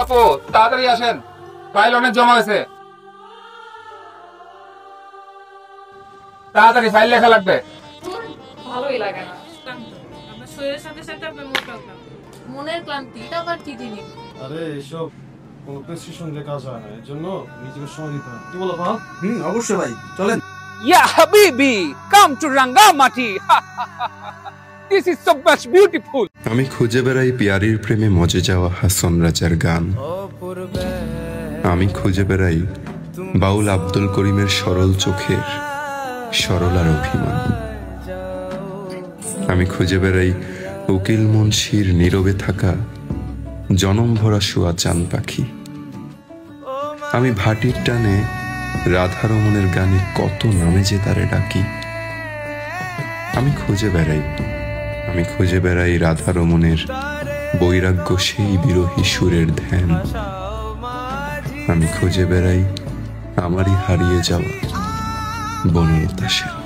আপু তাড়াতাড়ি আসেন, ফাইল অনেক জমা হয়েছে, তাড়াতাড়ি ফাইল লেখা লাগবে। ভালোই লাগে না, আপনার শরীরের সাথে সাথে আপনার মনের ক্লান্তি, এটা আবার কি জিনিস? আরে এসব কোনো প্রেসক্রিপশন দিয়ে কাজ হয় না, এর জন্য নিজেকে সময় দিতে হয়। কি বলো ভাই? অবশ্যই ভাই, চলেন। ইয়া হাবিবি, come to Rangamati. This is so much beautiful. আমি খুঁজে বেড়াই পিয়ারির প্রেমে মজে যাওয়া হাসন রাজার গান। আমি খুঁজে বেড়াই বাউল আব্দুল করিমের সরল চোখের সরলার অভিমান। আমি খুঁজে বেড়াই উকিল মুন্সির নীরবে থাকা জনম ভরা শুয়া চান পাখি। আমি ভাটির টানে রাধারমণের গানে কত নামে যে তারে ডাকি। আমি খুঁজে বেড়াই রাধারমণের বৈরাগ্য সেই বিরহী সুরের ধ্যান। আমি খুঁজে বেড়াই আমারই হারিয়ে যাওয়া বনলতা সেন।